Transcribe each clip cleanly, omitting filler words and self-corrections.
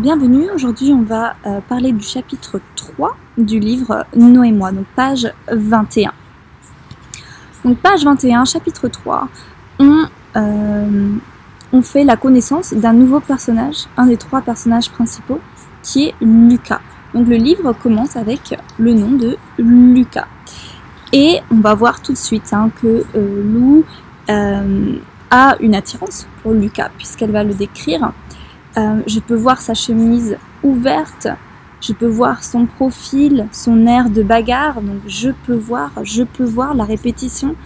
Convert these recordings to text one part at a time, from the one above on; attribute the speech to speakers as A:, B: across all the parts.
A: Donc bienvenue, aujourd'hui on va parler du chapitre 3 du livre Noé et moi, donc page 21. Donc page 21, chapitre 3, on fait la connaissance d'un nouveau personnage, un des 3 personnages principaux, qui est Lucas. Donc le livre commence avec le nom de Lucas. Et on va voir tout de suite que Lou a une attirance pour Lucas, puisqu'elle va le décrire. Je peux voir sa chemise ouverte, je peux voir son profil, son air de bagarre, donc je peux voir la répétition.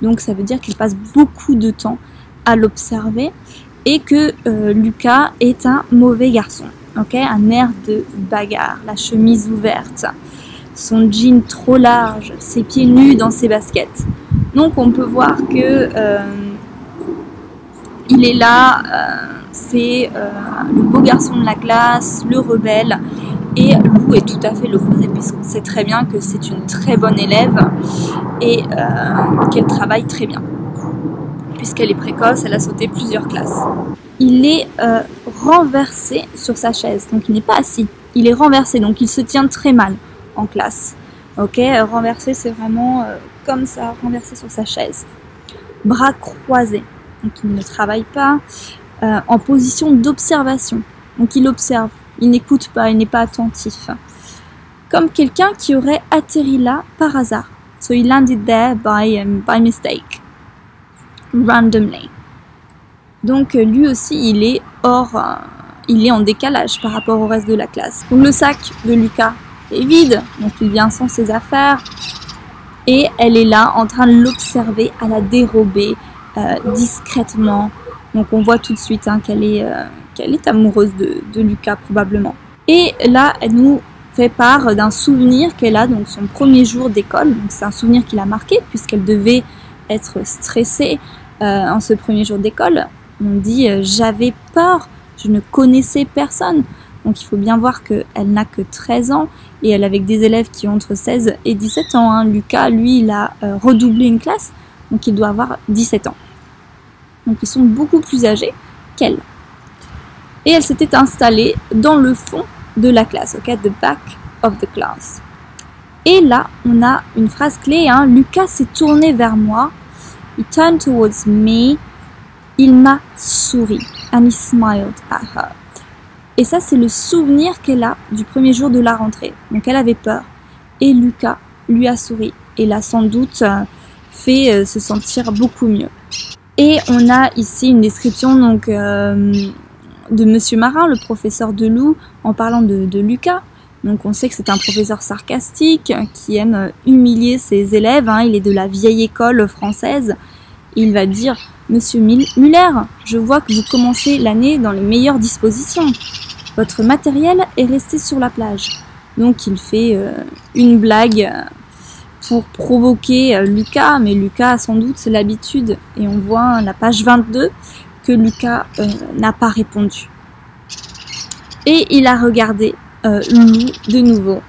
A: Donc ça veut dire qu'il passe beaucoup de temps à l'observer et que Lucas est un mauvais garçon. Okay, un air de bagarre, la chemise ouverte, son jean trop large, ses pieds nus dans ses baskets. Donc on peut voir que il est là, c'est le beau garçon de la classe, le rebelle, et Lou est tout à fait l'opposé, puisqu'on sait très bien que c'est une très bonne élève et qu'elle travaille très bien. Puisqu'elle est précoce, elle a sauté plusieurs classes. Il est renversé sur sa chaise, donc il n'est pas assis, il est renversé, donc il se tient très mal en classe. Ok, renversé, c'est vraiment comme ça, renversé sur sa chaise. Bras croisés, donc il ne travaille pas, en position d'observation, donc il observe, il n'écoute pas, il n'est pas attentif. Comme quelqu'un qui aurait atterri là par hasard. So he landed there by mistake. Randomly. Donc lui aussi il est en décalage par rapport au reste de la classe. Donc le sac de Lucas est vide, donc il vient sans ses affaires et elle est là en train de l'observer à la dérobée, discrètement. Donc on voit tout de suite qu'elle est amoureuse de Lucas probablement. Et là elle nous fait part d'un souvenir qu'elle a, donc son premier jour d'école. Donc c'est un souvenir qui l'a marqué puisqu'elle devait être stressée en ce premier jour d'école. On dit j'avais peur, je ne connaissais personne. Donc il faut bien voir qu'elle n'a que 13 ans et elle est avec des élèves qui ont entre 16 et 17 ans. Lucas, lui, il a redoublé une classe, donc il doit avoir 17 ans. Donc ils sont beaucoup plus âgés qu'elle. Et elle s'était installée dans le fond de la classe, ok, the back of the class. Et là, on a une phrase clé, Lucas s'est tourné vers moi. He turned towards me. Il m'a souri. And he smiled at her. Et ça, c'est le souvenir qu'elle a du premier jour de la rentrée. Donc, elle avait peur. Et Lucas lui a souri. Et l'a sans doute fait se sentir beaucoup mieux. Et on a ici une description donc, de Monsieur Marin, le professeur de Lou, en parlant de Lucas. Donc, on sait que c'est un professeur sarcastique qui aime humilier ses élèves. Il est de la vieille école française. Il va dire « Monsieur Muller, je vois que vous commencez l'année dans les meilleures dispositions. Votre matériel est resté sur la plage. » Donc il fait une blague pour provoquer Lucas, mais Lucas a sans doute l'habitude, et on voit à la page 22 que Lucas n'a pas répondu. Et il a regardé Lou de nouveau.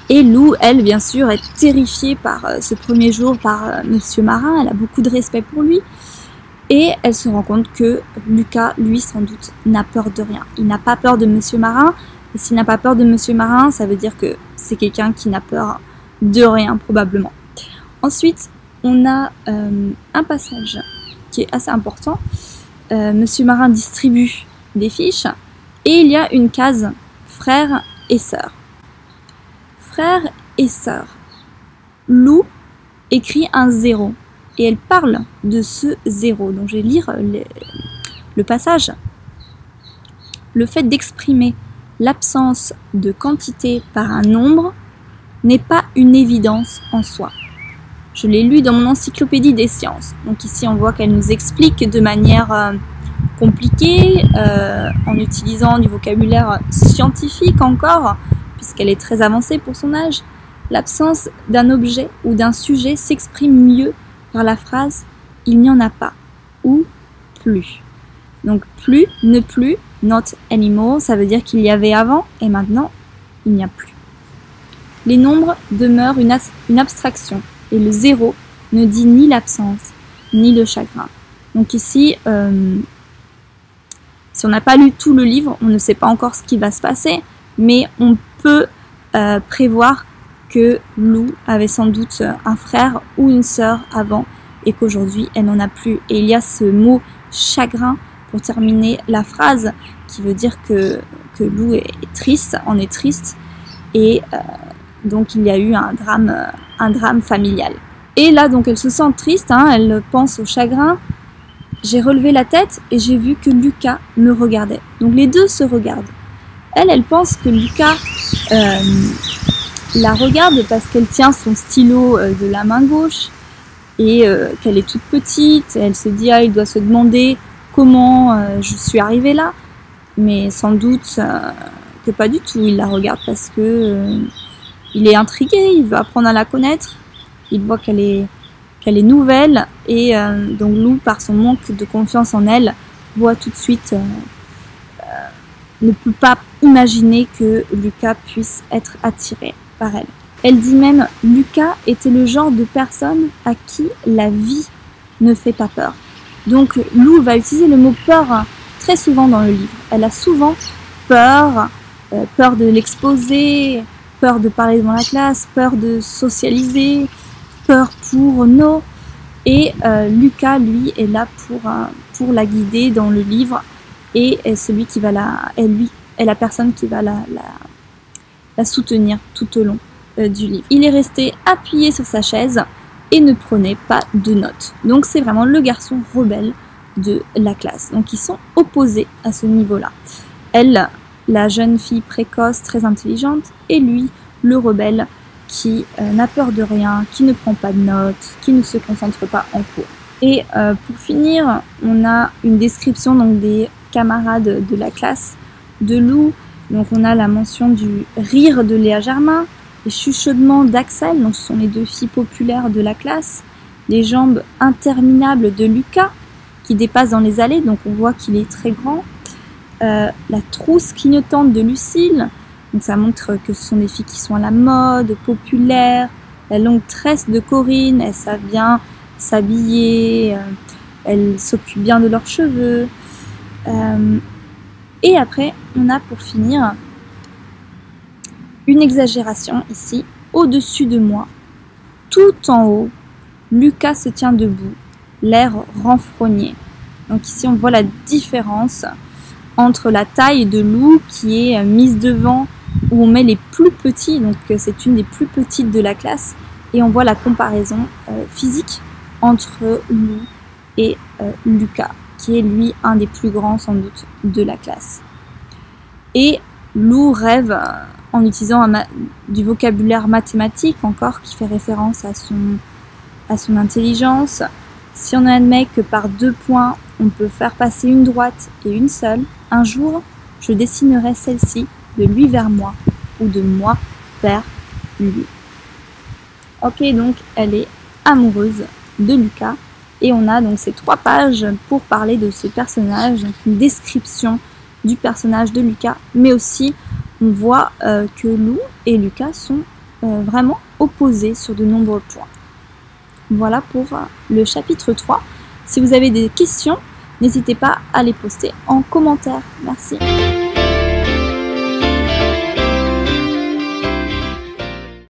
A: Et Lou, elle, bien sûr, est terrifiée par ce premier jour, par Monsieur Marin. Elle a beaucoup de respect pour lui. Et elle se rend compte que Lucas, lui, sans doute, n'a peur de rien. Il n'a pas peur de Monsieur Marin. Et s'il n'a pas peur de Monsieur Marin, ça veut dire que c'est quelqu'un qui n'a peur de rien, probablement. Ensuite, on a un passage qui est assez important. Monsieur Marin distribue des fiches. Et il y a une case frères et sœurs. Frères et sœurs. Lou écrit un 0 et elle parle de ce 0. Donc je vais lire le passage. Le fait d'exprimer l'absence de quantité par un nombre n'est pas une évidence en soi. Je l'ai lu dans mon encyclopédie des sciences. Donc ici on voit qu'elle nous explique de manière compliquée, en utilisant du vocabulaire scientifique encore, puisqu'elle est très avancée pour son âge. L'absence d'un objet ou d'un sujet s'exprime mieux par la phrase « il n'y en a pas » ou « plus ». Donc plus, ne plus, not anymore, ça veut dire qu'il y avait avant et maintenant il n'y a plus. Les nombres demeurent une abstraction et le 0 ne dit ni l'absence ni le chagrin. Donc ici, Si on n'a pas lu tout le livre, on ne sait pas encore ce qui va se passer, mais on peut prévoir que Lou avait sans doute un frère ou une sœur avant et qu'aujourd'hui elle n'en a plus. Et il y a ce mot chagrin pour terminer la phrase qui veut dire que Lou est triste, en est triste et donc il y a eu un drame familial. Et là donc elle se sent triste, hein, elle pense au chagrin. J'ai relevé la tête et j'ai vu que Lucas me regardait. Donc les deux se regardent. Elle pense que Lucas la regarde parce qu'elle tient son stylo de la main gauche et qu'elle est toute petite. Elle se dit il doit se demander comment je suis arrivée là, mais sans doute que pas du tout. Il la regarde parce que il est intrigué, il veut apprendre à la connaître. Il voit qu'elle est nouvelle et donc Lou, par son manque de confiance en elle, voit tout de suite ne peut pas imaginer que Lucas puisse être attiré par elle. Elle dit même Lucas était le genre de personne à qui la vie ne fait pas peur. Donc Lou va utiliser le mot peur très souvent dans le livre. Elle a souvent peur, peur de l'exposer, peur de parler devant la classe, peur de socialiser, peur pour no. Et Lucas, lui, est là pour la guider dans le livre et est celui qui va est la personne qui va la soutenir tout au long du livre. Il est resté appuyé sur sa chaise et ne prenait pas de notes. Donc c'est vraiment le garçon rebelle de la classe. Donc ils sont opposés à ce niveau-là. Elle, la jeune fille précoce, très intelligente, et lui, le rebelle qui n'a peur de rien, qui ne prend pas de notes, qui ne se concentre pas en cours. Et pour finir, on a une description donc, des camarades de la classe de Lou. Donc on a la mention du rire de Léa Germain, les chuchotements d'Axel, donc ce sont les deux filles populaires de la classe, les jambes interminables de Lucas qui dépassent dans les allées, donc on voit qu'il est très grand, la trousse clignotante de Lucille, donc ça montre que ce sont des filles qui sont à la mode, populaires, la longue tresse de Corinne, elles savent bien s'habiller, elles s'occupent bien de leurs cheveux. Et après, on a pour finir une exagération ici, au-dessus de moi, tout en haut, Lucas se tient debout, l'air renfrogné. Donc ici, on voit la différence entre la taille de Lou qui est mise devant, où on met les plus petits, donc c'est une des plus petites de la classe, et on voit la comparaison physique entre Lou et Lucas, qui est lui un des plus grands sans doute de la classe. Et Lou rêve en utilisant du vocabulaire mathématique encore qui fait référence à son intelligence. Si on admet que par 2 points on peut faire passer une droite et une seule, un jour je dessinerai celle-ci de lui vers moi ou de moi vers lui. Ok, donc elle est amoureuse de Lucas et on a donc ces 3 pages pour parler de ce personnage, donc une description du personnage de Lucas, mais aussi on voit que Lou et Lucas sont vraiment opposés sur de nombreux points. Voilà pour le chapitre 3. Si vous avez des questions, n'hésitez pas à les poster en commentaire. Merci.